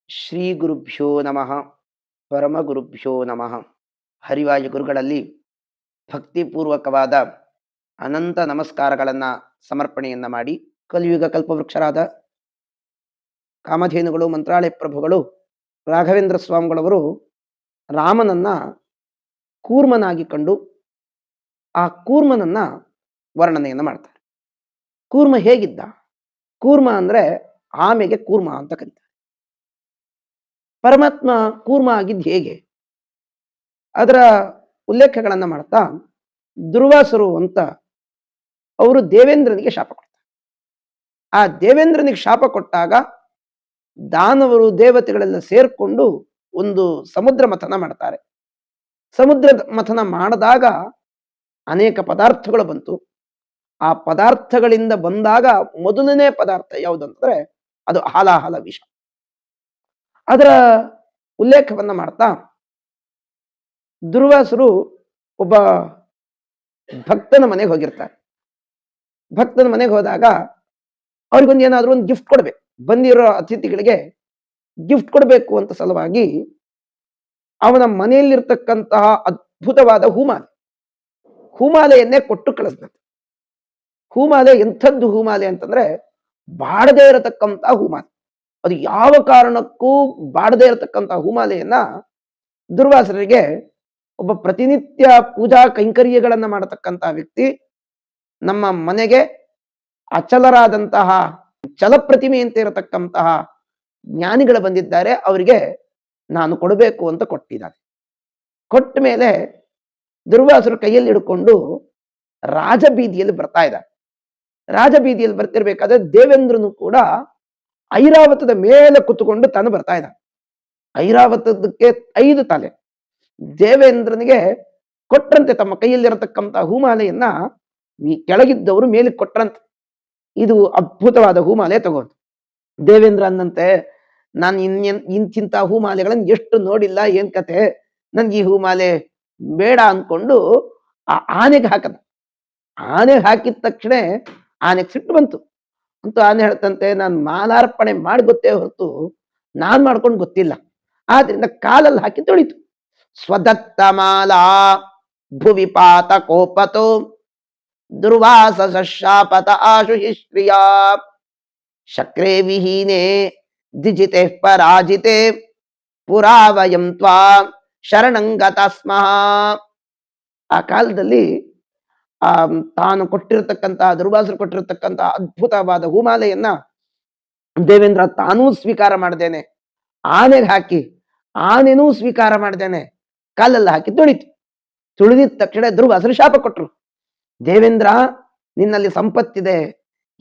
ಶ್ರೀ ಗುರುಭ್ಯೋ ನಮಃ. ಪರಮ ಗುರುಭ್ಯೋ ನಮಃ. ಹರಿವಾಯು ಗುರುಗಳಲ್ಲಿ ಭಕ್ತಿಪೂರ್ವಕವಾದ ಅನಂತ ನಮಸ್ಕಾರಗಳನ್ನು ಸಮರ್ಪಣೆಯನ್ನ ಮಾಡಿ, ಕಲಿಯುಗ ಕಲ್ಪವೃಕ್ಷರಾದ ಕಾಮಧೇನುಗಳು ಮಂತ್ರಾಲಯ ಪ್ರಭುಗಳು ರಾಘವೇಂದ್ರ ಸ್ವಾಮಿಗಳವರು ರಾಮನನ್ನ ಕೂರ್ಮನಾಗಿ ಕಂಡು ಆ ಕೂರ್ಮನನ್ನ ವರ್ಣನೆಯನ್ನ ಮಾಡ್ತಾರೆ. ಕೂರ್ಮ ಹೇಗಿದ್ದ? ಕೂರ್ಮ ಅಂದ್ರೆ ಆಮೆಗೆ ಕೂರ್ಮ ಅಂತ ಕರೀತಾರೆ. ಪರಮಾತ್ಮ ಕೂರ್ಮ ಆಗಿದ್ದು ಹೇಗೆ? ಅದರ ಉಲ್ಲೇಖಗಳನ್ನ ಮಾಡ್ತಾ ದುರ್ವಾಸರು ಅಂತ ಅವರು ದೇವೇಂದ್ರನಿಗೆ ಶಾಪ ಕೊಡ್ತಾರೆ. ಆ ದೇವೇಂದ್ರನಿಗೆ ಶಾಪ ಕೊಟ್ಟಾಗ ದಾನವರು ದೇವತೆಗಳೆಲ್ಲ ಸೇರ್ಕೊಂಡು ಒಂದು ಸಮುದ್ರ ಮಥನ ಮಾಡ್ತಾರೆ. ಸಮುದ್ರ ಮಥನ ಮಾಡಿದಾಗ ಅನೇಕ ಪದಾರ್ಥಗಳು ಬಂತು. ಆ ಪದಾರ್ಥಗಳಿಂದ ಬಂದಾಗ ಮೊದಲನೇ ಪದಾರ್ಥ ಯಾವುದಂದ್ರೆ ಅದು ಹಾಲಾಹಲ ವಿಷ. ಅದರ ಉಲ್ಲೇಖವನ್ನ ಮಾಡ್ತಾ ದುರ್ವಾಸರು ಒಬ್ಬ ಭಕ್ತನ ಮನೆಗೆ ಹೋಗಿರ್ತಾರೆ. ಭಕ್ತನ ಮನೆಗೆ ಹೋದಾಗ ಅವ್ರಿಗೊಂದು ಏನಾದ್ರೂ ಒಂದು ಗಿಫ್ಟ್ ಕೊಡ್ಬೇಕು, ಬಂದಿರೋ ಅತಿಥಿಗಳಿಗೆ ಗಿಫ್ಟ್ ಕೊಡ್ಬೇಕು ಅಂತ ಸಲುವಾಗಿ ಅವನ ಮನೆಯಲ್ಲಿರ್ತಕ್ಕಂತಹ ಅದ್ಭುತವಾದ ಹೂಮಾಲೆಯನ್ನೇ ಕೊಟ್ಟು ಕಳಿಸ್ಬೇಕು. ಹೂಮಾಲೆ ಎಂಥದ್ದು ಹೂಮಾಲೆ ಅಂತಂದ್ರೆ ಬಾಡದೇ ಇರತಕ್ಕಂತಹ ಹೂಮಾಲೆ. ಅದು ಯಾವ ಕಾರಣಕ್ಕೂ ಬಾಡದೇ ಇರತಕ್ಕಂಥ ಹೂಮಾಲೆಯನ್ನ ದುರ್ವಾಸರಿಗೆ, ಒಬ್ಬ ಪ್ರತಿನಿತ್ಯ ಪೂಜಾ ಕೈಂಕರ್ಯಗಳನ್ನ ಮಾಡತಕ್ಕಂಥ ವ್ಯಕ್ತಿ, ನಮ್ಮ ಮನೆಗೆ ಅಚಲರಾದಂತಹ ಛಲಪ್ರತಿಮೆಯಂತೆ ಇರತಕ್ಕಂತಹ ಜ್ಞಾನಿಗಳು ಬಂದಿದ್ದಾರೆ, ಅವರಿಗೆ ನಾನು ಕೊಡಬೇಕು ಅಂತ ಕೊಟ್ಟಿದ್ದಾನೆ. ಕೊಟ್ಟ ಮೇಲೆ ದುರ್ವಾಸರು ಕೈಯಲ್ಲಿ ಹಿಡ್ಕೊಂಡು ರಾಜಬೀದಿಯಲ್ಲಿ ಬರ್ತಾ ಇದ್ದಾರೆ. ರಾಜಬೀದಿಯಲ್ಲಿ ಬರ್ತಿರ್ಬೇಕಾದ್ರೆ ದೇವೇಂದ್ರನು ಕೂಡ ಐರಾವತದ ಮೇಲೆ ಕುತ್ಕೊಂಡು ತಾನು ಬರ್ತಾ ಇದ್ದಾನೆ. ಐರಾವತದಕ್ಕೆ 5 ತಲೆ. ದೇವೇಂದ್ರನಿಗೆ ಕೊಟ್ರಂತೆ ತಮ್ಮ ಕೈಯಲ್ಲಿರತಕ್ಕಂಥ ಹೂಮಾಲೆಯನ್ನ ಕೆಳಗಿದ್ದವರು ಮೇಲೆ ಕೊಟ್ರಂತೆ. ಇದು ಅದ್ಭುತವಾದ ಹೂಮಾಲೆ ತಗೋದು. ದೇವೇಂದ್ರ ಅನ್ನಂತೆ, ನಾನು ಇಂತಿಂತ ಹೂಮಾಲೆಗಳನ್ನು ಎಷ್ಟು ನೋಡಿಲ್ಲ, ಏನ್ ಕತೆ, ನನ್ಗೆ ಈ ಹೂಮಾಲೆ ಬೇಡ ಅನ್ಕೊಂಡು ಆ ಆನೆಗೆ ಹಾಕದ. ಆನೆಗೆ ಹಾಕಿದ ತಕ್ಷಣ ಆನೆಗೆ ಸಿಟ್ಟು ಬಂತು. ಅಂತೂ ಆನೆ ಹೇಳ್ತಂತೆ, ನಾನು ಮಾಲಾರ್ಪಣೆ ಮಾಡಿ ಗೊತ್ತೇ ಹೊರತು ನಾನ್ ಮಾಡ್ಕೊಂಡು ಗೊತ್ತಿಲ್ಲ. ಆದ್ರಿಂದ ಕಾಲಲ್ಲಿ ಹಾಕಿ ತೊಳಿತು. ಸ್ವದತ್ತ ಮಾಲಾ ಭುವಿಪಾತ ಕೋಪತೋ ದುರ್ವಾಸ ಶಾಪತ ಆಶು ಹಿಶ್ರಿಯ ಶಕ್ರೇ ವಿಹೀನೆ ದಿಜಿತೆ ಪರಾಜಿತೆ ಪುರಾವಯಂ ತ್ವಾ ಶರಣಂಗತ ಸ್ಮಃ. ಆ ಕಾಲದಲ್ಲಿ ತಾನು ಕೊಟ್ಟಿರತಕ್ಕಂತಹ, ದುರ್ವಾಸರು ಕೊಟ್ಟಿರತಕ್ಕಂತಹ ಅದ್ಭುತವಾದ ಹೂಮಾಲೆಯನ್ನ ದೇವೇಂದ್ರ ತಾನೂ ಸ್ವೀಕಾರ ಮಾಡ್ದೇನೆ, ಆನೆಗೆ ಹಾಕಿ ಆನೆನೂ ಸ್ವೀಕಾರ ಮಾಡ್ದೇನೆ ಕಾಲಲ್ಲಿ ಹಾಕಿ ತುಳಿದಿದ ತಕ್ಷಣ ದುರ್ವಾಸರು ಶಾಪ ಕೊಟ್ರು. ದೇವೇಂದ್ರ, ನಿನ್ನಲ್ಲಿ ಸಂಪತ್ತಿದೆ,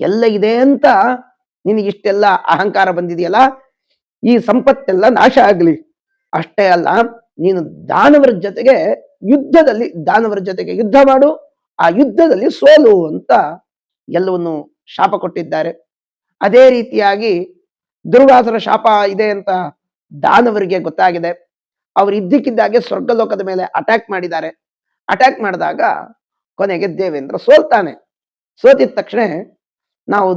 ಎಲ್ಲ ಇದೆ ಅಂತ ನಿನಗಿಷ್ಟೆಲ್ಲ ಅಹಂಕಾರ ಬಂದಿದೆಯಲ್ಲ, ಈ ಸಂಪತ್ತೆಲ್ಲ ನಾಶ ಆಗ್ಲಿ. ಅಷ್ಟೇ ಅಲ್ಲ, ನೀನು ದಾನವರ ಜೊತೆಗೆ ಯುದ್ಧ ಮಾಡು, ಆ ಯುದ್ಧದಲ್ಲಿ ಸೋಲು ಅಂತ ಎಲ್ಲವನ್ನು ಶಾಪ ಕೊಟ್ಟಿದ್ದಾರೆ. ಅದೇ ರೀತಿಯಾಗಿ ದುರ್ವಾಸರ ಶಾಪ ಇದೆ ಅಂತ ದಾನವರಿಗೆ ಗೊತ್ತಾಗಿದೆ. ಅವರು ಇದ್ದಕ್ಕಿದ್ದಾಗೆ ಸ್ವರ್ಗಲೋಕದ ಮೇಲೆ ಅಟ್ಯಾಕ್ ಮಾಡಿದ್ದಾರೆ. ಅಟ್ಯಾಕ್ ಮಾಡಿದಾಗ ಕೊನೆಗೆ ದೇವೇಂದ್ರ ಸೋಲ್ತಾನೆ. ಸೋತಿದ ತಕ್ಷಣ ನಾವು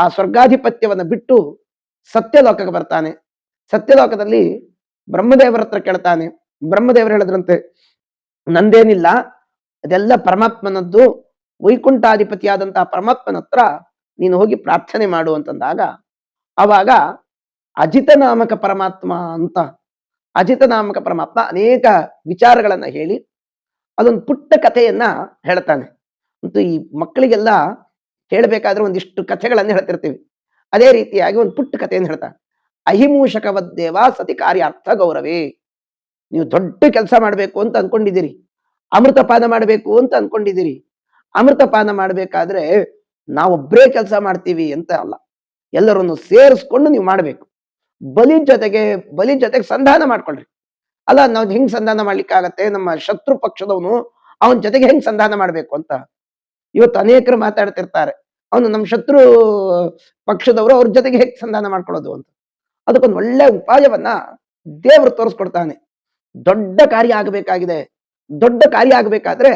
ಆ ಸ್ವರ್ಗಾಧಿಪತ್ಯವನ್ನ ಬಿಟ್ಟು ಸತ್ಯಲೋಕಕ್ಕೆ ಬರ್ತಾನೆ. ಸತ್ಯಲೋಕದಲ್ಲಿ ಬ್ರಹ್ಮದೇವರ ಹತ್ರ ಕೇಳ್ತಾನೆ. ಬ್ರಹ್ಮದೇವರು ಹೇಳಿದ್ರಂತೆ, ನಂದೇನಿಲ್ಲ, ಅದೆಲ್ಲ ಪರಮಾತ್ಮನದ್ದು, ವೈಕುಂಠಾಧಿಪತಿಯಾದಂತಹ ಪರಮಾತ್ಮನ ಹತ್ರ ನೀನು ಹೋಗಿ ಪ್ರಾರ್ಥನೆ ಮಾಡು ಅಂತಂದಾಗ, ಅವಾಗ ಅಜಿತ ನಾಮಕ ಪರಮಾತ್ಮ ಅನೇಕ ವಿಚಾರಗಳನ್ನ ಹೇಳಿ ಅದೊಂದು ಪುಟ್ಟ ಕಥೆಯನ್ನ ಹೇಳ್ತಾನೆ. ಅಂತೂ ಈ ಮಕ್ಕಳಿಗೆಲ್ಲ ಹೇಳ್ಬೇಕಾದ್ರೆ ಒಂದಿಷ್ಟು ಕಥೆಗಳನ್ನ ಹೇಳ್ತಿರ್ತೀವಿ. ಅದೇ ರೀತಿಯಾಗಿ ಒಂದು ಪುಟ್ಟ ಕಥೆಯನ್ನು ಹೇಳ್ತಾನೆ. ಅಹಿಮೂಷಕವದ್ದೇವ ಸತಿ ಕಾರ್ಯಾರ್ಥ ಗೌರವೇ. ನೀವು ದೊಡ್ಡ ಕೆಲಸ ಮಾಡ್ಬೇಕು ಅಂತ ಅನ್ಕೊಂಡಿದ್ದೀರಿ, ಅಮೃತಪಾನ ಮಾಡ್ಬೇಕು ಅಂತ ಅನ್ಕೊಂಡಿದ್ದೀರಿ. ಅಮೃತಪಾನ ಮಾಡ್ಬೇಕಾದ್ರೆ ನಾವೊಬ್ಬರೇ ಕೆಲಸ ಮಾಡ್ತೀವಿ ಅಂತ ಅಲ್ಲ, ಎಲ್ಲರನ್ನು ಸೇರಿಸ್ಕೊಂಡು ನೀವು ಮಾಡ್ಬೇಕು. ಬಲಿ ಜೊತೆಗೆ ಸಂಧಾನ ಮಾಡ್ಕೊಳ್ರಿ. ಅಲ್ಲ, ನಾವು ಹೆಂಗ್ ಸಂಧಾನ ಮಾಡ್ಲಿಕ್ಕಾಗತ್ತೆ, ನಮ್ಮ ಶತ್ರು ಪಕ್ಷದವನು ಅವನ ಜೊತೆಗೆ ಹೆಂಗ್ ಸಂಧಾನ ಮಾಡ್ಬೇಕು ಅಂತ ಇವತ್ತು ಅನೇಕರು ಮಾತಾಡ್ತಿರ್ತಾರೆ. ಅವನು ನಮ್ಮ ಶತ್ರು ಪಕ್ಷದವರು, ಅವ್ರ ಜೊತೆಗೆ ಹೇಗೆ ಸಂಧಾನ ಮಾಡ್ಕೊಳ್ಳೋದು ಅಂತ. ಅದಕ್ಕೊಂದು ಒಳ್ಳೆ ಉಪಾಯವನ್ನ ದೇವರು ತೋರಿಸ್ಕೊಡ್ತಾನೆ. ದೊಡ್ಡ ಕಾರ್ಯ ಆಗಬೇಕಾದ್ರೆ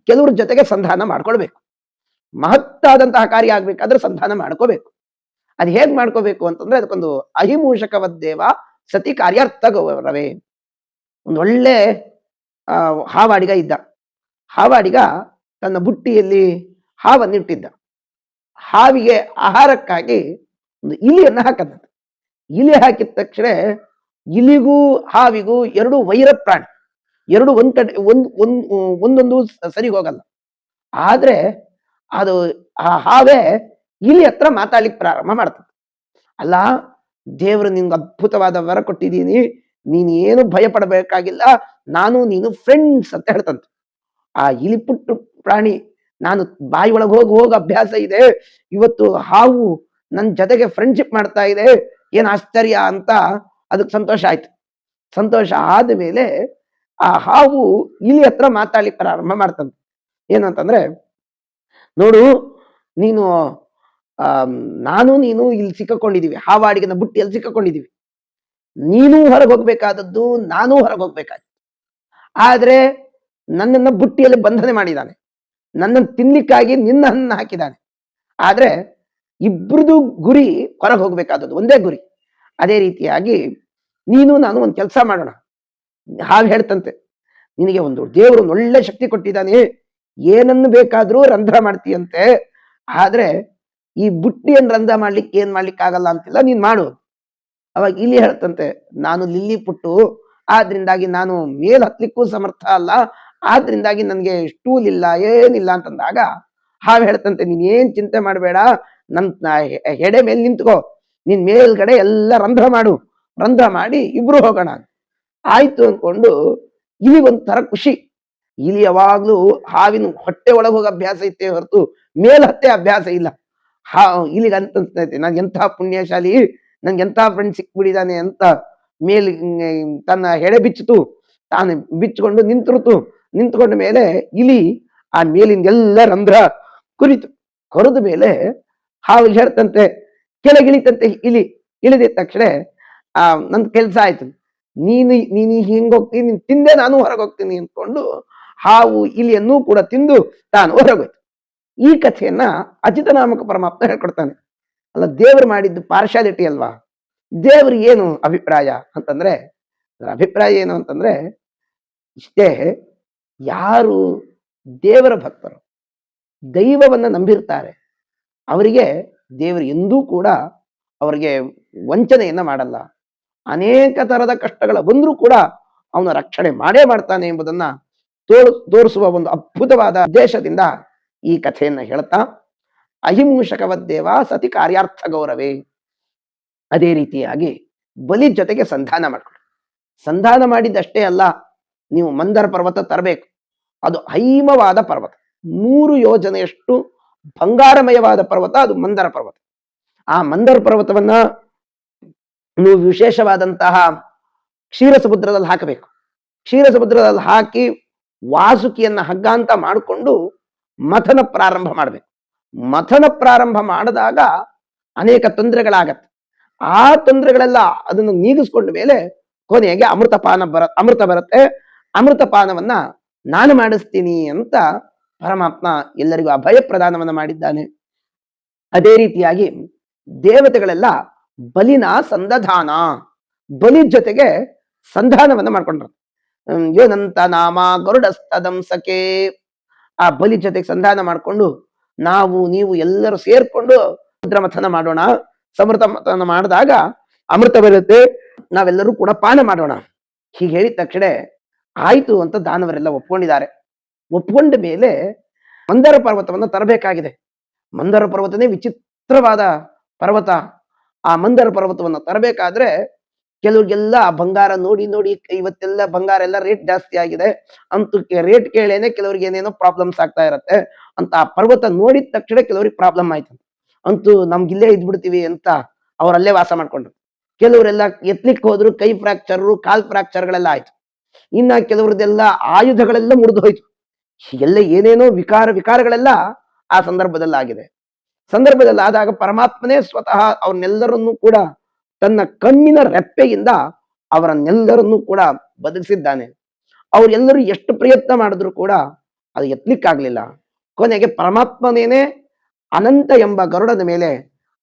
ಕೆಲವ್ರ ಜೊತೆಗೆ ಸಂಧಾನ ಮಾಡ್ಕೊಳ್ಬೇಕು. ಮಹತ್ತಾದಂತಹ ಕಾರ್ಯ ಆಗ್ಬೇಕಾದ್ರೆ ಸಂಧಾನ ಮಾಡ್ಕೋಬೇಕು. ಅದು ಹೇಗ್ ಮಾಡ್ಕೋಬೇಕು ಅಂತಂದ್ರೆ ಅದಕ್ಕೊಂದು ಅಹಿಮೂಷಕವದ್ದೇವ ಸತಿ ಕಾರ್ಯಾರ್ಥ ಗೌರವೇ. ಒಂದು ಒಳ್ಳೆ ಹಾವಾಡಿಗ ಇದ್ದ. ಹಾವಾಡಿಗ ತನ್ನ ಬುಟ್ಟಿಯಲ್ಲಿ ಹಾವನ್ನಿಟ್ಟಿದ್ದ. ಹಾವಿಗೆ ಆಹಾರಕ್ಕಾಗಿ ಒಂದು ಇಲಿಯನ್ನ ಹಾಕದಂತೆ. ಇಲಿ ಹಾಕಿದ ತಕ್ಷಣ ಇಲಿಗೂ ಹಾವಿಗೂ ಎರಡು ವೈರ ಪ್ರಾಣಿ, ಎರಡು ಒಂದ್ ಕಡೆ ಒಂದೊಂದು ಸರಿ ಹೋಗಲ್ಲ. ಆದ್ರೆ ಅದು ಆ ಹಾವೇ ಇಲಿ ಹತ್ರ ಮಾತಾಡ್ಲಿಕ್ಕೆ ಪ್ರಾರಂಭ ಮಾಡ್ತದೆ. ಅಲ್ಲ, ದೇವರು ನಿನ್ಗೆ ಅದ್ಭುತವಾದ ವರ ಕೊಟ್ಟಿದ್ದೀನಿ, ನೀನ್ ಏನು ಭಯ ಪಡಬೇಕಾಗಿಲ್ಲ, ನಾನು ನೀನು ಫ್ರೆಂಡ್ಸ್ ಅಂತ ಹೇಳ್ತಂತೆ. ಆ ಇಲಿ ಪುಟ್ಟು ಪ್ರಾಣಿ, ನಾನು ಬಾಯಿ ಒಳಗೆ ಹೋಗಿ ಅಭ್ಯಾಸ ಇದೆ, ಇವತ್ತು ಹಾವು ನನ್ ಜೊತೆಗೆ ಫ್ರೆಂಡ್ಶಿಪ್ ಮಾಡ್ತಾ ಇದೆ, ಏನ್ ಆಶ್ಚರ್ಯ ಅಂತ ಅದಕ್ಕೆ ಸಂತೋಷ ಆಯ್ತು. ಸಂತೋಷ ಆದ ಮೇಲೆ ಆ ಹಾವು ಇಲಿ ಹತ್ರ ಮಾತಾಡ್ಲಿಕ್ಕೆ ಪ್ರಾರಂಭ ಮಾಡ್ತಂತೆ. ಏನಂತಂದ್ರೆ, ನೋಡು ನೀನು ನಾನು ನೀನು ಇಲ್ಲಿ ಸಿಕ್ಕೊಂಡಿದೀವಿ, ಹಾವಾಡಿಗನ ಬುಟ್ಟಿಯಲ್ಲಿ ಸಿಕ್ಕೊಂಡಿದೀವಿ. ನೀನು ಹೊರಗೆ ಹೋಗ್ಬೇಕಾದದ್ದು, ನಾನೂ ಹೊರಗೆ ಹೋಗ್ಬೇಕಾದ. ಆದ್ರೆ ನನ್ನನ್ನ ಬುಟ್ಟಿಯಲ್ಲಿ ಬಂಧನೆ ಮಾಡಿದ್ದಾನೆ, ನನ್ನನ್ನು ತಿನ್ಲಿಕ್ಕಾಗಿ ನಿನ್ನ ಹಣ್ಣು ಹಾಕಿದ್ದಾನೆ. ಆದ್ರೆ ಇಬ್ರದು ಗುರಿ ಹೊರಗೆ ಹೋಗ್ಬೇಕಾದದ್ದು, ಒಂದೇ ಗುರಿ. ಅದೇ ರೀತಿಯಾಗಿ ನೀನು ನಾನು ಒಂದು ಕೆಲಸ ಮಾಡೋಣ. ಹಾಗೆ ಹೇಳ್ತಂತೆ, ನಿನಗೆ ಒಂದು ದೇವರು ಒಳ್ಳೆ ಶಕ್ತಿ ಕೊಟ್ಟಿದ್ದಾನೆ, ಏನನ್ನು ಬೇಕಾದ್ರೂ ರಂಧ್ರ ಮಾಡ್ತೀಯಂತೆ. ಆದ್ರೆ ಈ ಬುಟ್ಟಿಯನ್ನು ರಂಧ್ರ ಮಾಡ್ಲಿಕ್ಕೆ ಏನ್ ಮಾಡ್ಲಿಕ್ಕೆ ಆಗಲ್ಲ ಅಂತಿಲ್ಲ, ನೀನ್ ಮಾಡು. ಅವಾಗ ಇಲ್ಲಿ ಹೇಳ್ತಂತೆ, ನಾನು ಲಿಲ್ಲಿ ಪುಟ್ಟು, ಆದ್ರಿಂದಾಗಿ ನಾನು ಮೇಲ್ ಹತ್ಲಿಕ್ಕೂ ಸಮರ್ಥ ಅಲ್ಲ, ಆದ್ರಿಂದಾಗಿ ನನ್ಗೆ ಸ್ಟೂಲ್ ಇಲ್ಲ, ಏನಿಲ್ಲ ಅಂತಂದಾಗ ಹಾವು ಹೇಳ್ತಂತೆ, ನೀನ್ ಏನ್ ಚಿಂತೆ ಮಾಡಬೇಡ, ನನ್ ಹೆಡೆ ಮೇಲೆ ನಿಂತ್ಕೋ, ನಿನ್ ಮೇಲ್ಗಡೆ ಎಲ್ಲ ರಂಧ್ರ ಮಾಡು, ರಂಧ್ರ ಮಾಡಿ ಇಬ್ರು ಹೋಗೋಣ. ಆಯ್ತು ಅನ್ಕೊಂಡು ಇಲಿ ಒಂಥರ ಖುಷಿ. ಇಲಿ ಯಾವಾಗ್ಲೂ ಹಾವಿನ ಹೊಟ್ಟೆ ಒಳಗೆ ಹೋಗೋ ಅಭ್ಯಾಸ ಇತ್ತೇ ಹೊರತು ಮೇಲ್ ಹತ್ತೆ ಅಭ್ಯಾಸ ಇಲ್ಲ. ಇಲಿಗೆ ಅಂತೈತೆ, ನನ್ ಎಂಥ ಪುಣ್ಯಶಾಲಿ, ನನ್ಗೆ ಎಂಥ ಫ್ರೆಂಡ್ ಸಿಕ್ಬಿಡಿದಾನೆ ಅಂತ ಮೇಲ್ ತನ್ನ ಹೆಡೆ ಬಿಚ್ಚಿತು, ತಾನು ಬಿಚ್ಚಿಕೊಂಡು ನಿಂತ್ಕೊಂಡ ಮೇಲೆ ಇಲಿ ಆ ಮೇಲಿಂದ ಎಲ್ಲ ರಂಧ್ರ ಕೊರಿದ ಮೇಲೆ ಹಾವು ಹೇಳ್ತಂತೆ, ಕೆಳಗಿಳಿತಂತೆ ಇಲಿ. ಇಳಿದ ತಕ್ಷಣ ನನ್ ಕೆಲ್ಸ ಆಯ್ತು, ನೀನು ಹಿಂಗ್ ಹೋಗ್ತೀನಿ, ನೀನ್ ತಿಂದೆ ನಾನು ಹೊರಗೆ ಹೋಗ್ತೀನಿ ಅಂದ್ಕೊಂಡು ಹಾವು ಇಲಿಯನ್ನೂ ಕೂಡ ತಿಂದು ತಾನು ಹೊರಗೋಯ್ತು. ಈ ಕಥೆಯನ್ನ ಅಚಿತನಾಮಕ ಪರಮಾತ್ಮ ಹೇಳ್ಕೊಡ್ತಾನೆ. ಅಲ್ಲ, ದೇವರು ಮಾಡಿದ್ದು ಪಾರ್ಶಾಲಿಟಿ ಅಲ್ವಾ? ದೇವ್ರಿಗೆ ಏನು ಅಭಿಪ್ರಾಯ ಅಂತಂದ್ರೆ, ಅದರ ಅಭಿಪ್ರಾಯ ಏನು ಅಂತಂದ್ರೆ ಇಷ್ಟೇ, ಯಾರು ದೇವರ ಭಕ್ತರು, ದೈವವನ್ನ ನಂಬಿರ್ತಾರೆ, ಅವರಿಗೆ ದೇವರು ಎಂದೂ ಕೂಡ ಅವರಿಗೆ ವಂಚನೆಯನ್ನ ಮಾಡಲ್ಲ. ಅನೇಕ ತರದ ಕಷ್ಟಗಳ ಬಂದ್ರೂ ಕೂಡ ಅವನ ರಕ್ಷಣೆ ಮಾಡೇ ಮಾಡ್ತಾನೆ ಎಂಬುದನ್ನ ತೋರಿಸುವ ಒಂದು ಅದ್ಭುತವಾದ ಉದ್ದೇಶದಿಂದ ಈ ಕಥೆಯನ್ನ ಹೇಳ್ತಾ, ಅಹಿಮೂಷಕವದ್ದೇವ ಸತಿ ಕಾರ್ಯಾರ್ಥ ಗೌರವೇ. ಅದೇ ರೀತಿಯಾಗಿ ಬಲಿ ಜೊತೆಗೆ ಸಂಧಾನ ಮಾಡ್ಕೊಳ್ಳಿ. ಸಂಧಾನ ಮಾಡಿದ್ದಷ್ಟೇ ಅಲ್ಲ, ನೀವು ಮಂದರ ಪರ್ವತ ತರಬೇಕು. ಅದು ಹೈಮವಾದ ಪರ್ವತ, 100 ಯೋಜನೆಯಷ್ಟು ಬಂಗಾರಮಯವಾದ ಪರ್ವತ ಅದು ಮಂದರ ಪರ್ವತ. ಆ ಮಂದರ ಪರ್ವತವನ್ನ ನೀವು ವಿಶೇಷವಾದಂತಹ ಕ್ಷೀರ ಸಮುದ್ರದಲ್ಲಿ ಹಾಕಬೇಕು. ಕ್ಷೀರ ಸಮುದ್ರದಲ್ಲಿ ಹಾಕಿ ವಾಸುಕಿಯನ್ನ ಹಗ್ಗ ಅಂತ ಮಾಡಿಕೊಂಡು ಮಥನ ಪ್ರಾರಂಭ ಮಾಡಬೇಕು. ಮಥನ ಪ್ರಾರಂಭ ಮಾಡಿದಾಗ ಅನೇಕ ತೊಂದರೆಗಳಾಗತ್ತೆ. ಆ ತೊಂದರೆಗಳೆಲ್ಲ ಅದನ್ನು ನೀಗಿಸ್ಕೊಂಡ ಮೇಲೆ ಕೊನೆಗೆ ಅಮೃತ ಬರುತ್ತೆ. ಅಮೃತ ಪಾನವನ್ನ ನಾನು ಮಾಡಿಸ್ತೀನಿ ಅಂತ ಪರಮಾತ್ಮ ಎಲ್ಲರಿಗೂ ಅಭಯ ಪ್ರದಾನವನ್ನ ಮಾಡಿದ್ದಾನೆ. ಅದೇ ರೀತಿಯಾಗಿ ದೇವತೆಗಳೆಲ್ಲ ಬಲಿನ ಸಂಧಾನ, ಬಲಿ ಜೊತೆಗೆ ಸಂಧಾನವನ್ನ ಮಾಡ್ಕೊಂಡ್ರು. ಯೋನಂತ ನಾಮ ಗರುಡಸ್ತದಂಸಕೆ, ಆ ಬಲಿ ಜೊತೆಗೆ ಸಂಧಾನ ಮಾಡ್ಕೊಂಡು ನಾವು ನೀವು ಎಲ್ಲರೂ ಸೇರ್ಕೊಂಡು ಸಮುದ್ರಮಥನ ಮಾಡೋಣ. ಸಮೃದ್ಧ ಮಾಡಿದಾಗ ಅಮೃತ ಬರುತ್ತೆ, ನಾವೆಲ್ಲರೂ ಕೂಡ ಪಾನ ಮಾಡೋಣ. ಹೀಗೆ ಹೇಳಿದ ತಕ್ಷಣ ಆಯ್ತು ಅಂತ ದಾನವರೆಲ್ಲ ಒಪ್ಕೊಂಡಿದ್ದಾರೆ. ಒಪ್ಕೊಂಡ ಮೇಲೆ ಮಂದರ ಪರ್ವತವನ್ನು ತರಬೇಕಾಗಿದೆ. ಮಂದರ ಪರ್ವತನೇ ವಿಚಿತ್ರವಾದ ಪರ್ವತ. ಆ ಮಂದರ ಪರ್ವತವನ್ನು ತರಬೇಕಾದ್ರೆ ಕೆಲವ್ರಿಗೆಲ್ಲ ಬಂಗಾರ ನೋಡಿ ಇವತ್ತೆಲ್ಲ ಬಂಗಾರ ಎಲ್ಲ ರೇಟ್ ಜಾಸ್ತಿ ಆಗಿದೆ ಅಂತೂ ರೇಟ್ ಕೇಳೇನೆ ಕೆಲವ್ರಿಗೆ ಏನೇನೋ ಪ್ರಾಬ್ಲಮ್ಸ್ ಆಗ್ತಾ ಇರತ್ತೆ ಅಂತ. ಆ ಪರ್ವತ ನೋಡಿದ ತಕ್ಷಣ ಕೆಲವ್ರಿಗೆ ಪ್ರಾಬ್ಲಮ್ ಆಯ್ತು, ಅಂತೂ ನಮ್ಗಿಲ್ಲೇ ಇದ್ಬಿಡ್ತೀವಿ ಅಂತ ಅವರಲ್ಲೇ ವಾಸ ಮಾಡ್ಕೊಂಡ್ರು. ಕೆಲವರೆಲ್ಲ ಎತ್ಲಿಕ್ಕೆ ಹೋದ್ರು, ಕೈ ಫ್ರಾಕ್ಚರ್, ಕಾಲ್ ಫ್ರಾಕ್ಚರ್ಗಳೆಲ್ಲ ಆಯ್ತು. ಇನ್ನ ಕೆಲವ್ರದ್ದೆಲ್ಲ ಆಯುಧಗಳೆಲ್ಲ ಮುರಿದು ಹೋಯ್ತು. ಹೀಗೆಲ್ಲ ಏನೇನೋ ವಿಕಾರಗಳೆಲ್ಲ ಆ ಸಂದರ್ಭದಲ್ಲಿ ಆಗಿದೆ. ಸಂದರ್ಭದಲ್ಲಿ ಆದಾಗ ಪರಮಾತ್ಮನೇ ಸ್ವತಃ ಅವ್ರನ್ನೆಲ್ಲರನ್ನೂ ಕೂಡ ತನ್ನ ಕಣ್ಣಿನ ರೆಪ್ಪೆಯಿಂದ ಅವರನ್ನೆಲ್ಲರನ್ನೂ ಕೂಡ ಬದುಕಿಸಿದ್ದಾನೆ. ಅವ್ರೆಲ್ಲರೂ ಎಷ್ಟು ಪ್ರಯತ್ನ ಮಾಡಿದ್ರು ಕೂಡ ಅದು ಎತ್ತಲಿಕ್ಕಾಗ್ಲಿಲ್ಲ. ಕೊನೆಗೆ ಪರಮಾತ್ಮನೇನೆ ಅನಂತ ಎಂಬ ಗರುಡನ ಮೇಲೆ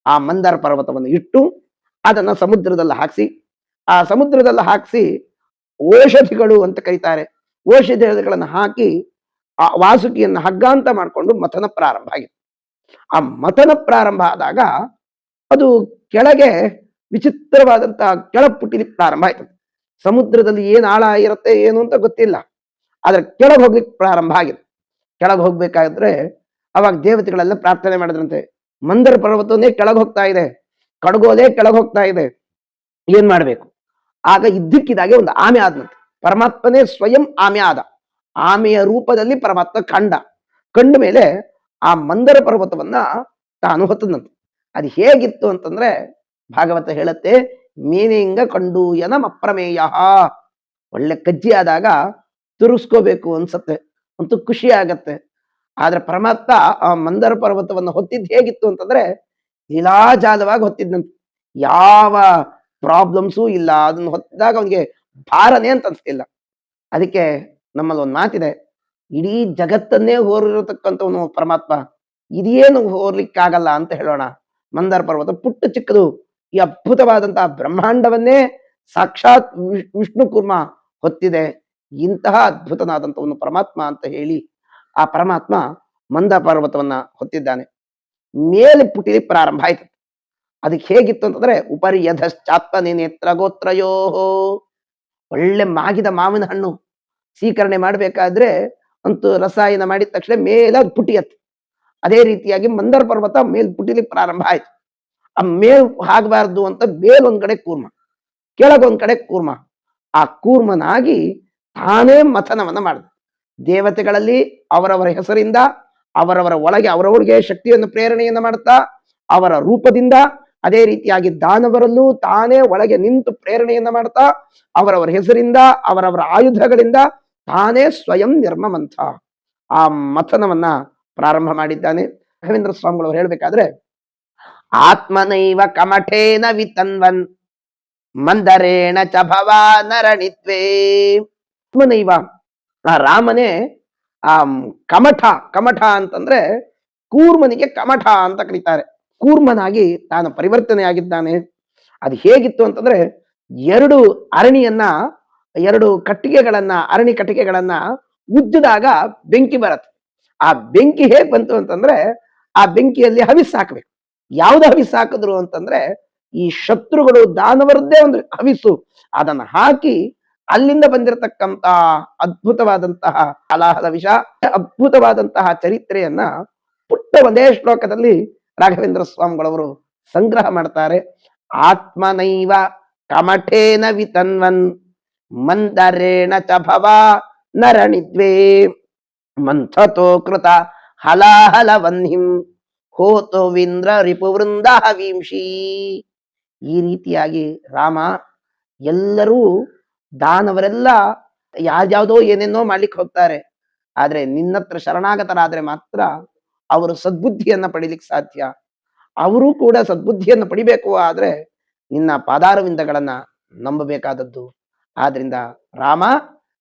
ಆ ಮಂದಾರ ಪರ್ವತವನ್ನು ಇಟ್ಟು ಅದನ್ನ ಸಮುದ್ರದಲ್ಲಿ ಹಾಕಿಸಿ, ಆ ಸಮುದ್ರದಲ್ಲಿ ಹಾಕಿಸಿ ಔಷಧಿಗಳು ಅಂತ ಕರೀತಾರೆ, ಔಷಧಿಗಳನ್ನು ಹಾಕಿ ಆ ವಾಸುಕಿಯನ್ನು ಹಗ್ಗ ಅಂತ ಮಾಡಿಕೊಂಡು ಮಥನ ಪ್ರಾರಂಭ ಆಗಿದೆ. ಆ ಮಥನ ಪ್ರಾರಂಭ ಆದಾಗ ಅದು ಕೆಳಗೆ ವಿಚಿತ್ರವಾದಂತಹ ಕೆಳ ಪುಟಿಲಿಕ್ಕೆ ಪ್ರಾರಂಭ ಆಯ್ತದೆ. ಸಮುದ್ರದಲ್ಲಿ ಏನ್ ಆಳ ಇರುತ್ತೆ ಏನು ಅಂತ ಗೊತ್ತಿಲ್ಲ, ಆದ್ರೆ ಕೆಳಗೆ ಹೋಗ್ಲಿಕ್ಕೆ ಪ್ರಾರಂಭ ಆಗಿದೆ. ಕೆಳಗೆ ಹೋಗ್ಬೇಕಾದ್ರೆ ಅವಾಗ ದೇವತೆಗಳೆಲ್ಲ ಪ್ರಾರ್ಥನೆ ಮಾಡಿದ್ರಂತೆ, ಮಂದರ ಪರ್ವತವನ್ನೇ ಕೆಳಗೆ ಹೋಗ್ತಾ ಇದೆ, ಕಡಗೋದೇ ಕೆಳಗೆ ಹೋಗ್ತಾ ಇದೆ, ಏನ್ ಮಾಡ್ಬೇಕು? ಆಗ ಇದ್ದಕ್ಕಿದ್ದಾಗೆ ಒಂದು ಆಮೆ ಆದ್ನಂತೆ. ಪರಮಾತ್ಮನೇ ಸ್ವಯಂ ಆಮೆ ಆದ. ಆಮೆಯ ರೂಪದಲ್ಲಿ ಪರಮಾತ್ಮ ಕಂಡ ಮೇಲೆ ಆ ಮಂದರ ಪರ್ವತವನ್ನ ತಾನು ಹೊತ್ತದಂತೆ. ಅದು ಹೇಗಿತ್ತು ಅಂತಂದ್ರೆ ಭಾಗವತ ಹೇಳತ್ತೆ, ಮೀನಿಂಗ ಕಂಡೂಯನ ಅಪ್ರಮೇಯ. ಒಳ್ಳೆ ಕಜ್ಜಿ ಆದಾಗ ತುರುಸ್ಕೋಬೇಕು ಅನ್ಸತ್ತೆ, ಅಂತೂ ಖುಷಿ ಆಗತ್ತೆ. ಆದ್ರೆ ಪರಮಾತ್ಮ ಆ ಮಂದರ ಪರ್ವತವನ್ನು ಹೊತ್ತಿದ್ ಹೇಗಿತ್ತು ಅಂತಂದ್ರೆ ಲೀಲಾಜಾಲವಾಗಿ ಹೊತ್ತಿದ್ನಂತೆ. ಯಾವ ಪ್ರಾಬ್ಲಮ್ಸು ಇಲ್ಲ, ಅದನ್ನ ಹೊತ್ತಿದಾಗ ಅವನಿಗೆ ಭಾರನೇ ಅಂತ ಅನ್ಸ್ತಿಲ್ಲ. ಅದಕ್ಕೆ ನಮ್ಮಲ್ಲಿ ಒಂದು ಮಾತಿದೆ, ಇಡೀ ಜಗತ್ತನ್ನೇ ಹೋರಿರತಕ್ಕಂಥವನು ಪರಮಾತ್ಮ, ಇದೇನು ಹೋರ್ಲಿಕ್ಕಾಗಲ್ಲ ಅಂತ ಹೇಳೋಣ. ಮಂದಾರ ಪರ್ವತ ಪುಟ್ಟ ಚಿಕ್ಕದು, ಈ ಅದ್ಭುತವಾದಂತಹ ಬ್ರಹ್ಮಾಂಡವನ್ನೇ ಸಾಕ್ಷಾತ್ ವಿಷ್ಣು ಕೂರ್ಮ ಹೊತ್ತಿದೆ. ಇಂತಹ ಅದ್ಭುತನಾದಂಥವನು ಪರಮಾತ್ಮ ಅಂತ ಹೇಳಿ ಆ ಪರಮಾತ್ಮ ಮಂದಾರ ಪರ್ವತವನ್ನ ಹೊತ್ತಿದ್ದಾನೆ. ಮೇಲೆ ಪುಟಿಲಿ ಪ್ರಾರಂಭ ಆಯ್ತು. ಅದಕ್ಕೆ ಹೇಗಿತ್ತು ಅಂತಂದ್ರೆ ಉಪರಿ ಯಧಶ್ಚಾತ್ಮನಿ ನೇತ್ರ ಗೋತ್ರಯೋ, ಒಳ್ಳೆ ಮಾಗಿದ ಮಾವಿನ ಹಣ್ಣು ಸ್ವೀಕರಣೆ ಮಾಡ್ಬೇಕಾದ್ರೆ ಅಂತೂ ರಸಾಯನ ಮಾಡಿದ ತಕ್ಷಣ ಮೇಲೆ ಅದು ಪುಟಿಯತ್ತು. ಅದೇ ರೀತಿಯಾಗಿ ಮಂದರ ಪರ್ವತ ಮೇಲ್ ಪುಟಿಲಿಕ್ಕೆ ಪ್ರಾರಂಭ ಆಯ್ತು. ಆ ಮೇಲ್ ಆಗಬಾರ್ದು ಅಂತ ಮೇಲೊಂದ್ ಕಡೆ ಕೂರ್ಮ, ಕೆಳಗೊಂದ್ ಕಡೆ ಕೂರ್ಮ. ಆ ಕೂರ್ಮನಾಗಿ ತಾನೇ ಮಥನವನ್ನ ಮಾಡಿದ. ದೇವತೆಗಳಲ್ಲಿ ಅವರವರ ಹೆಸರಿಂದ ಅವರವರ ಒಳಗೆ ಅವರವರಿಗೆ ಶಕ್ತಿಯನ್ನು ಪ್ರೇರಣೆಯನ್ನ ಮಾಡುತ್ತಾ, ಅವರ ರೂಪದಿಂದ ಅದೇ ರೀತಿಯಾಗಿ ದಾನವರಲ್ಲೂ ತಾನೇ ಒಳಗೆ ನಿಂತು ಪ್ರೇರಣೆಯನ್ನ ಮಾಡ್ತಾ, ಅವರವರ ಹೆಸರಿಂದ ಅವರವರ ಆಯುಧಗಳಿಂದ ತಾನೇ ಸ್ವಯಂ ನಿರ್ಮಮಂಥ ಆ ಮಥನವನ್ನ ಪ್ರಾರಂಭ ಮಾಡಿದ್ದಾನೆ. ರಾಘವೇಂದ್ರ ಸ್ವಾಮಿಗಳವರು ಹೇಳ್ಬೇಕಾದ್ರೆ, ಆತ್ಮನೈವ ಕಮಠೇನ ವಿತನ್ವನ್ ಮಂದರೇಣ ಚ ಭವಾ ನರಣಿತ್ವೇ. ಆತ್ಮನೈವ, ಆ ರಾಮನೇ ಆ ಕಮಠ ಅಂತಂದ್ರೆ ಕೂರ್ಮನಿಗೆ ಕಮಠ ಅಂತ ಕರೀತಾರೆ. ಕೂರ್ಮನಾಗಿ ತಾನು ಪರಿವರ್ತನೆಯಾಗಿದ್ದಾನೆ. ಅದು ಹೇಗಿತ್ತು ಅಂತಂದ್ರೆ ಎರಡು ಅರಣಿ ಕಟ್ಟಿಗೆಗಳನ್ನ ಉಜ್ಜಿದಾಗ ಬೆಂಕಿ ಬರುತ್ತೆ. ಆ ಬೆಂಕಿ ಹೇಗ್ ಬಂತು ಅಂತಂದ್ರೆ ಆ ಬೆಂಕಿಯಲ್ಲಿ ಹವಿಸ್ ಹಾಕ್ಬೇಕು. ಯಾವ್ದು ಹವಿಸ್ ಹಾಕಿದ್ರು ಅಂತಂದ್ರೆ ಈ ಶತ್ರುಗಳು ದಾನವರದ್ದೇ ಒಂದು ಹವಿಸ್ಸು, ಅದನ್ನ ಹಾಕಿ ಅಲ್ಲಿಂದ ಬಂದಿರತಕ್ಕಂತ ಅದ್ಭುತವಾದಂತಹ ಕಲಹದ ವಿಷ, ಅದ್ಭುತವಾದಂತಹ ಚರಿತ್ರೆಯನ್ನ ಪುಟ್ಟ ಒಂದೇ ಶ್ಲೋಕದಲ್ಲಿ ರಾಘವೇಂದ್ರ ಸ್ವಾಮಿಗಳವರು ಸಂಗ್ರಹ ಮಾಡ್ತಾರೆ. ಆತ್ಮನೈವ ಕಮಠೇನ ವಿತನ್ವನ್ ಮಂದರೇಣ ಚ ಭವಾ ನರಣಿದ್ವೇ ಮಂಥತೋ ಕೃತ ಹಲಾಹಲವನ್ಹಿಂ ಹೋತೋ ವಿಂದ್ರ ರಿಪುವೃಂದ ಹವೀಂಷಿ. ಈ ರೀತಿಯಾಗಿ ರಾಮ, ಎಲ್ಲರೂ ದಾನವರೆಲ್ಲ ಯಾವ್ಯಾವ್ದೋ ಏನೇನೋ ಮಾಡ್ಲಿಕ್ಕೆ ಹೋಗ್ತಾರೆ, ಆದ್ರೆ ನಿನ್ನತ್ರ ಶರಣಾಗತರಾದ್ರೆ ಮಾತ್ರ ಅವರು ಸದ್ಬುದ್ಧಿಯನ್ನ ಪಡಿಲಿಕ್ಕೆ ಸಾಧ್ಯ. ಅವರು ಕೂಡ ಸದ್ಬುದ್ಧಿಯನ್ನು ಪಡಿಬೇಕು ಆದ್ರೆ ನಿನ್ನ ಪಾದಾರವಿಂದಗಳನ್ನ ನಂಬಬೇಕಾದದ್ದು. ಆದ್ರಿಂದ ರಾಮ,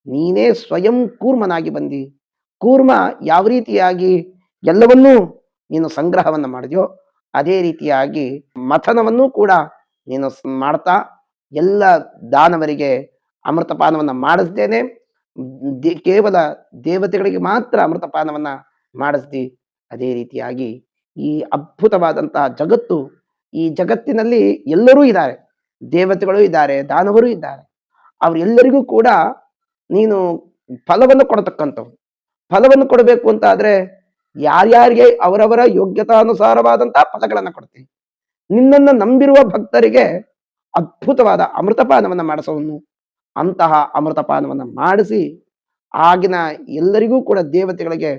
ನೀನೇ ಸ್ವಯಂ ಕೂರ್ಮನಾಗಿ ಬಂದಿ. ಕೂರ್ಮ ಯಾವ ರೀತಿಯಾಗಿ ಎಲ್ಲವನ್ನೂ ನೀನು ಸಂಗ್ರಹವನ್ನ ಮಾಡಿದ್ಯೋ ಅದೇ ರೀತಿಯಾಗಿ ಮಥನವನ್ನು ಕೂಡ ನೀನು ಮಾಡ್ತಾ ಎಲ್ಲ ದಾನವರಿಗೆ ಅಮೃತಪಾನವನ್ನ ಮಾಡಿಸ್ದೇನೆ ಕೇವಲ ದೇವತೆಗಳಿಗೆ ಮಾತ್ರ ಅಮೃತಪಾನವನ್ನ ಮಾಡಿಸ್ದಿ. ಅದೇ ರೀತಿಯಾಗಿ ಈ ಅದ್ಭುತವಾದಂತಹ ಜಗತ್ತು, ಈ ಜಗತ್ತಿನಲ್ಲಿ ಎಲ್ಲರೂ ಇದ್ದಾರೆ, ದೇವತೆಗಳು ಇದ್ದಾರೆ, ದಾನವರು ಇದ್ದಾರೆ. ಅವರೆಲ್ಲರಿಗೂ ಕೂಡ ನೀನು ಫಲವನ್ನು ಕೊಡತಕ್ಕಂಥವ್ರು. ಫಲವನ್ನು ಕೊಡಬೇಕು ಅಂತ ಆದ್ರೆ ಯಾರ್ಯಾರಿಗೆ ಅವರವರ ಯೋಗ್ಯತಾನುಸಾರವಾದಂತಹ ಫಲಗಳನ್ನ ಕೊಡ್ತೀನಿ. ನಿನ್ನನ್ನ ನಂಬಿರುವ ಭಕ್ತರಿಗೆ ಅದ್ಭುತವಾದ ಅಮೃತಪಾನವನ್ನ ಮಾಡಿಸೋನು. ಅಂತಹ ಅಮೃತಪಾನವನ್ನ ಮಾಡಿಸಿ ಆಗಿನ ಎಲ್ಲರಿಗೂ ಕೂಡ ದೇವತೆಗಳಿಗೆ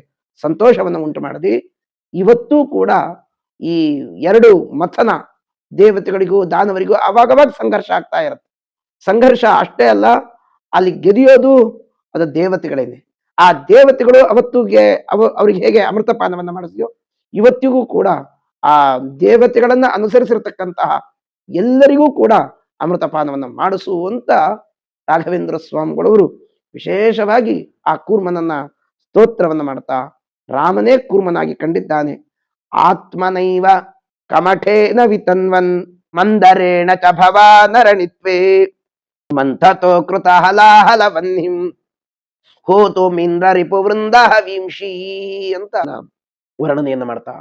ಸಂತೋಷವನ್ನು ಉಂಟು ಮಾಡದಿ. ಇವತ್ತೂ ಕೂಡ ಈ ಎರಡು ಮಥನ ದೇವತೆಗಳಿಗೂ ದಾನವರಿಗೂ ಅವಾಗವಾಗ ಸಂಘರ್ಷ ಆಗ್ತಾ ಇರುತ್ತೆ. ಸಂಘರ್ಷ ಅಷ್ಟೇ ಅಲ್ಲ, ಅಲ್ಲಿ ಗೆದಿಯೋದು ಅದು ದೇವತೆಗಳೇನೆ. ಆ ದೇವತೆಗಳು ಅವ್ರಿಗೆ ಹೇಗೆ ಅಮೃತಪಾನವನ್ನ ಮಾಡಿಸಿದೆಯೋ ಇವತ್ತಿಗೂ ಕೂಡ ಆ ದೇವತೆಗಳನ್ನ ಅನುಸರಿಸಿರ್ತಕ್ಕಂತಹ ಎಲ್ಲರಿಗೂ ಕೂಡ ಅಮೃತಪಾನವನ್ನ ಮಾಡಿಸುವಂತ ರಾಘವೇಂದ್ರ ಸ್ವಾಮಿಗಳವರು ವಿಶೇಷವಾಗಿ ಆ ಕೂರ್ಮನನ್ನ ಸ್ತೋತ್ರವನ್ನ ಮಾಡ್ತಾ ರಾಮನೇ ಕೂರ್ಮನಾಗಿ ಕಂಡಿದ್ದಾನೆ. ಆತ್ಮನೈವ ಕಮಠೇನ ವಿತನ್ವನ್ ಮಂದರೇಣ ಚ ಭವಾ ನರಣಿತ್ವೇ ಮಂಥತೋ ಕೃತ ಹಲಾಹಲವನ್ನಿಂ ಹೋತು ಮಿಂದ್ರ ರಿಪು ವೃಂದ ವಿಂಶಿ ಅಂತ ವರ್ಣನೆಯನ್ನ ಮಾಡ್ತಾ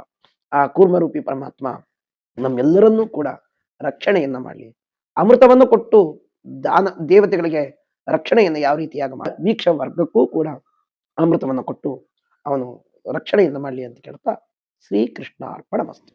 ಆ ಕೂರ್ಮರೂಪಿ ಪರಮಾತ್ಮ ನಮ್ಮೆಲ್ಲರನ್ನೂ ಕೂಡ ರಕ್ಷಣೆಯನ್ನ ಮಾಡಲಿ. ಅಮೃತವನ್ನು ಕೊಟ್ಟು ದಾನ ದೇವತೆಗಳಿಗೆ ರಕ್ಷಣೆಯನ್ನು ಯಾವ ರೀತಿಯಾಗಿ ವೀಕ್ಷ ವರ್ಗಕ್ಕೂ ಕೂಡ ಅಮೃತವನ್ನು ಕೊಟ್ಟು ಅವನು ರಕ್ಷಣೆಯನ್ನು ಮಾಡಲಿ ಅಂತ ಕೇಳ್ತಾ ಶ್ರೀಕೃಷ್ಣ ಅರ್ಪಣಮಸ್ತು.